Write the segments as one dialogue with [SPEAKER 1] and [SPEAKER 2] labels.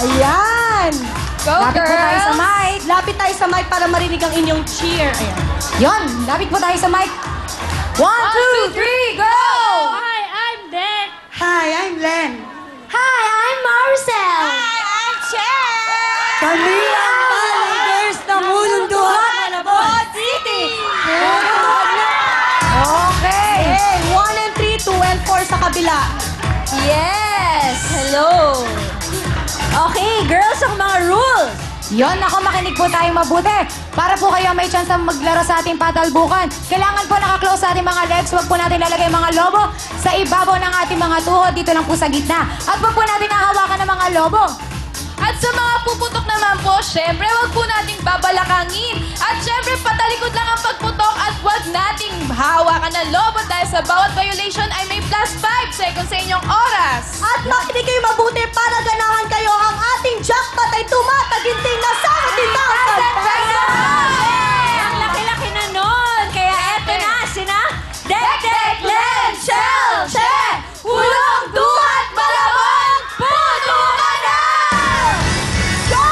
[SPEAKER 1] Ayan!
[SPEAKER 2] Go,
[SPEAKER 3] Lapit po tayo sa
[SPEAKER 2] girls!
[SPEAKER 3] mic.
[SPEAKER 1] Lapit tayo sa mic para marinig ang inyong cheer. Ayan.
[SPEAKER 3] Yon, lapit po tayo sa mic. 1, 2, 3, go!
[SPEAKER 2] Hi, I'm Dan.
[SPEAKER 1] Hi, I'm Len.
[SPEAKER 3] Hi, I'm Marcel.
[SPEAKER 2] I'm Chen.
[SPEAKER 1] Kami ang Balingers ng Mulunduhan, Malabon City.
[SPEAKER 3] Okay.
[SPEAKER 1] Hey, 1 and 3, 2 and 4 sa kabila.
[SPEAKER 2] Yes! Hello!
[SPEAKER 3] Okay, girls, ang mga rules. Yon, ako makinig po tayong mabuti. Para po kayo may chance na maglaro sa ating patalbukan. Kailangan po nakaklose sa ating mga legs. Huwag po natin lalagay mga lobo sa ibabaw ng ating mga tuhod. Dito lang po sa gitna. At huwag po natin nahawakan ng mga lobo.
[SPEAKER 2] At sa mga puputok naman po, syempre wag po nating babalakangin. At syempre patalikod lang ang pagputok at wag nating hawakan ng lobo dahil sa bawat violation ay may plus 5 seconds sa inyong oras.
[SPEAKER 1] At makinig kayo mabuti para ganahan kayo. Ang ating jackpot ay tumataginting na 70,000 pesos!
[SPEAKER 3] Ang laki-laki na nun. Kaya eto na, sina Dek, Len, Shell, She, Hulong, Duhat, Malabon, Puto ka na! Go!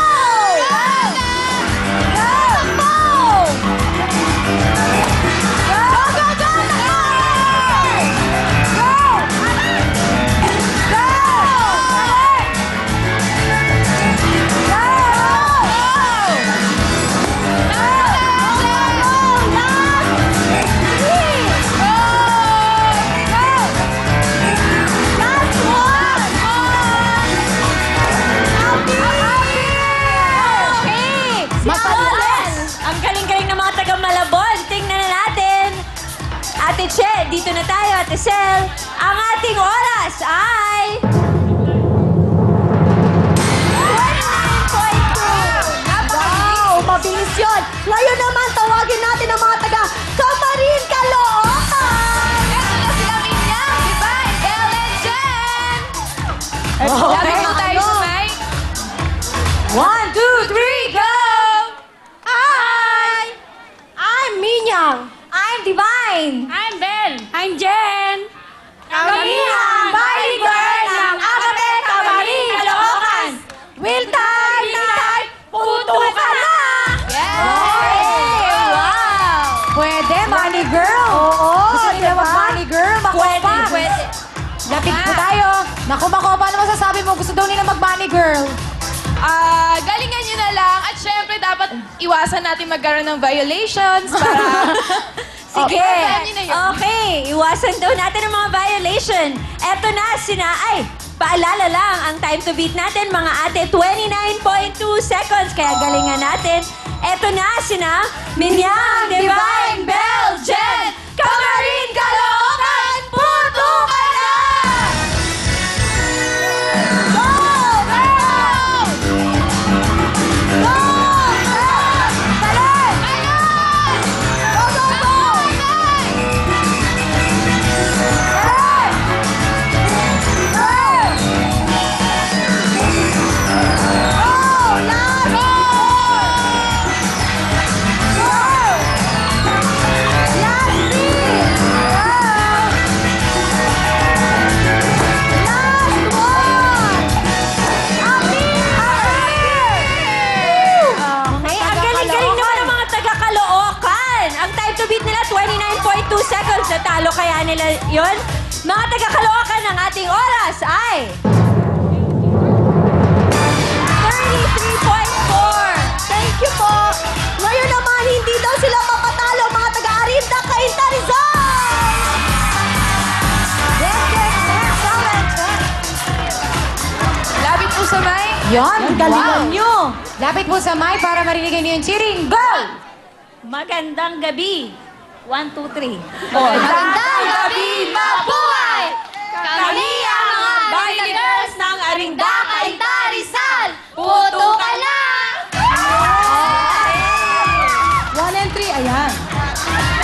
[SPEAKER 3] Ang galing-galing ng mga taga-Malabon. Tingnan na natin. Ate Che, dito na tayo. Ate Sel, ang ating oras ay... 29.2.
[SPEAKER 1] Wow, mabilis yun. Ngayon naman, tawagin natin ang mga taga-Camarin, Caloocan!
[SPEAKER 2] Eto na sila Minyang, Divine, Belle, and Jen! Lapit po tayo sa mic.
[SPEAKER 3] 1, 2, 3, go!
[SPEAKER 1] Hi! I'm Minyang.
[SPEAKER 3] I'm Divine.
[SPEAKER 2] I'm Belle.
[SPEAKER 3] I'm Jen.
[SPEAKER 1] Kami ang Bali Girl ng Agape, Camarin, Caloocan. Will time, puto ka na!
[SPEAKER 2] Yes!
[SPEAKER 3] Wow! Pwede, money girl.
[SPEAKER 1] Oo,
[SPEAKER 3] Gusto nila
[SPEAKER 1] diba?
[SPEAKER 3] mag-money girl? Makopa.
[SPEAKER 2] Pwede.
[SPEAKER 3] Lapit po tayo. Naku, Makopa, ano masasabi mo? Gusto daw nila mag-money girl.
[SPEAKER 2] Galingan nyo na lang. At syempre, dapat iwasan natin magkaroon ng violations para...
[SPEAKER 3] Sige.
[SPEAKER 2] alam niyo na yun.
[SPEAKER 3] Okay, iwasan daw natin ang mga violation. Eto na, ay, paalala lang, ang time to beat natin, mga ate, 29.2 seconds. Kaya galingan natin. Eto na, Minyang, Divine, Belle, Jen, Camarin, Caloocan, puto ka na! Go, girl! Go, girl! Dali! Go, go, go! Seconds, natalo kaya nila yon. Mga taga-Caloocan, ang ating oras ay 33.4.
[SPEAKER 1] Thank you po. Ngayon naman, hindi daw sila mapatalo, mga taga-Arinda, Cainta, Rizal!
[SPEAKER 2] Lapit po sa mic.
[SPEAKER 3] Yon,
[SPEAKER 1] Galingan nyo.
[SPEAKER 3] Lapit po sa mic para marinig niyo yung cheering. Go!
[SPEAKER 4] Magandang gabi. 1, 2, 3.
[SPEAKER 2] Magandang gabi, mabuhay! Kami ang mga Bali-Girls ng Arinda, Cainta, Rizal! Puto ka na!
[SPEAKER 1] 1 and 3, ayan.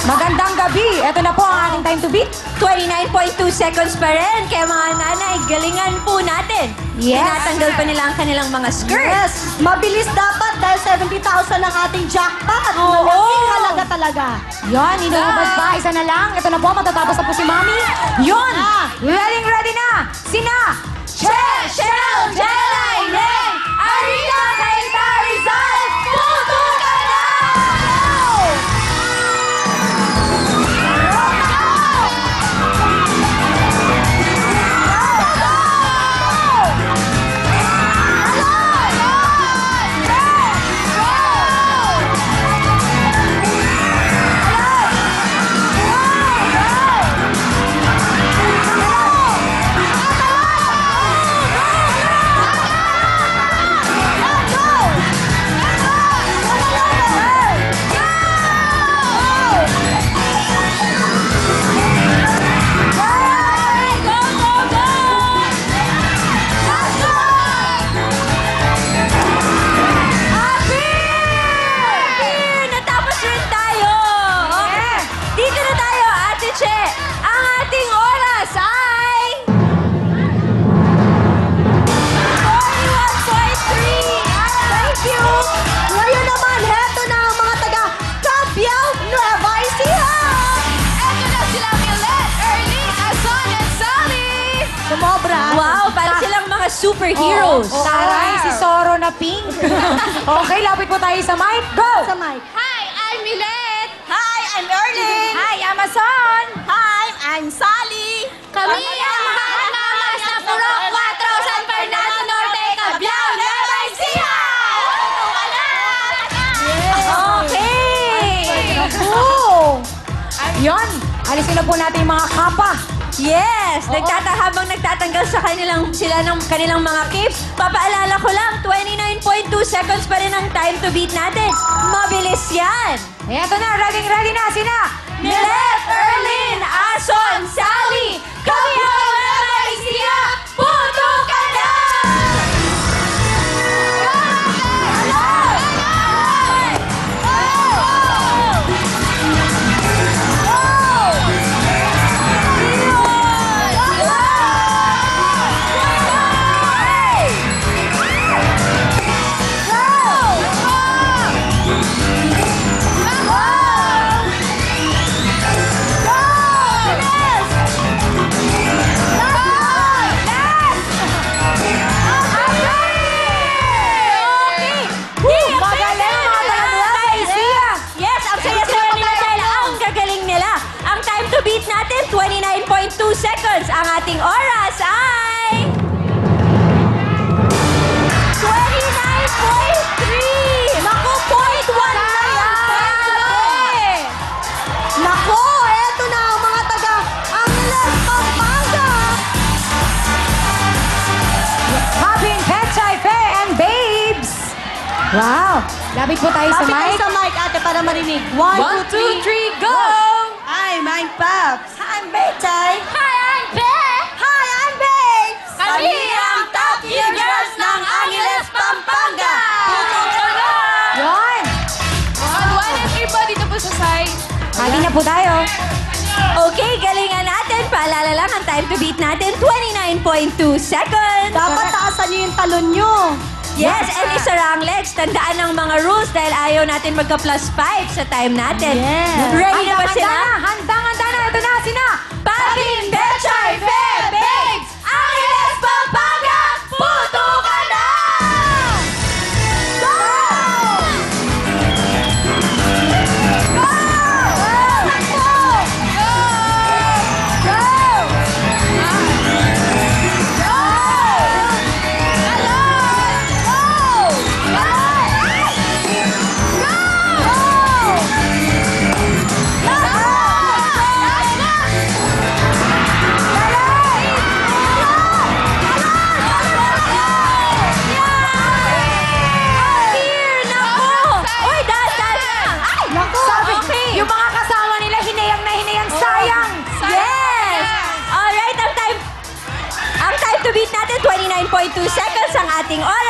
[SPEAKER 3] Magandang gabi. Ito na po ang ating time to beat. 29.2 seconds pa rin. Kaya mga nanay, galingan po natin.
[SPEAKER 5] Yes.
[SPEAKER 3] Tinatanggal pa nila ang kanilang mga skirts.
[SPEAKER 1] Yes, mabilis dapat dahil 70,000 ang ating jackpot.
[SPEAKER 3] Oo.
[SPEAKER 1] Malaking halaga talaga.
[SPEAKER 3] Yon, inuubad pa. Isa na lang. Ito na po, matatapos na po si Mami. Yon! Ready na! Sina! Che! Shell! Jelay! Len! superheroes.
[SPEAKER 1] Taray, si Zoro na pink. Okay, lapit po tayo sa mic. Go!
[SPEAKER 4] Sa mic.
[SPEAKER 2] Hi, I'm Milet.
[SPEAKER 4] Hi, I'm Erling.
[SPEAKER 1] Hi, Amazon!
[SPEAKER 4] Hi, I'm Sally.
[SPEAKER 2] Kami ang mga mamas na Purok 4 San Fernando Norte, Cabiao, Nueva Ecija!
[SPEAKER 3] Okay!
[SPEAKER 1] Oh! Yon! Alisin na po natin yung mga kapa.
[SPEAKER 3] Yes! Habang nagtatanggal sa sila ng kanilang mga capes, papaalala ko lang, 29.2 seconds pa rin ang time to beat natin. Mabilis yan!
[SPEAKER 1] Eto na, ready na sina!
[SPEAKER 3] Milet, Erlin, Ason, Sally, kami ang Nueva Ecija! Puto ka na!
[SPEAKER 1] Magaling mga Nueva Ecija!
[SPEAKER 3] Yes, ang saya-saya nila dahil ang gagaling nila. Ang time to beat natin, 29.2 seconds. Ang ating oras ay... 29.3! Naku, 0.1 lang!
[SPEAKER 1] Nako, eto na ang mga taga Angeles, Pampanga! Having Pechay, Fe, and Babes! Wow! Lapit po tayo sa
[SPEAKER 4] Lapit tayo
[SPEAKER 1] mic.
[SPEAKER 4] sa mic, ate, para marinig. 1,
[SPEAKER 2] 1, 2, 3, go!
[SPEAKER 4] Hi, I'm Paps. Hi, I'm Betchay.
[SPEAKER 2] Hi, I'm Be!
[SPEAKER 4] Hi, I'm Babes.
[SPEAKER 2] Kami ang top few girls ng Angeles, Pampanga!
[SPEAKER 1] Yon!
[SPEAKER 2] On one and everybody dito po sa side.
[SPEAKER 1] Hali na po tayo.
[SPEAKER 3] Okay, galingan natin. Paalala lang, ang time to beat natin, 29.2 seconds.
[SPEAKER 4] Dapat taasan niyo yung talon niyo.
[SPEAKER 3] Yes, and isara ang legs. Tandaan ang mga rules dahil ayaw natin magka-plus 5 sa time natin.
[SPEAKER 4] Yes.
[SPEAKER 3] Ready na ba sila?
[SPEAKER 1] Handang-handa na. Ito na sina.
[SPEAKER 3] Pabing, Betchay, Fe, Babes, Angeles, Pampanga, puto ka na! Go! Here, naku! Uy, dahan lang! Ay, naku! Okay.
[SPEAKER 1] Yung mga kasama nila, hinayang na hinayang. Sayang!
[SPEAKER 3] Yes! Alright, ang time to beat natin, 29.2 seconds ang ating oras.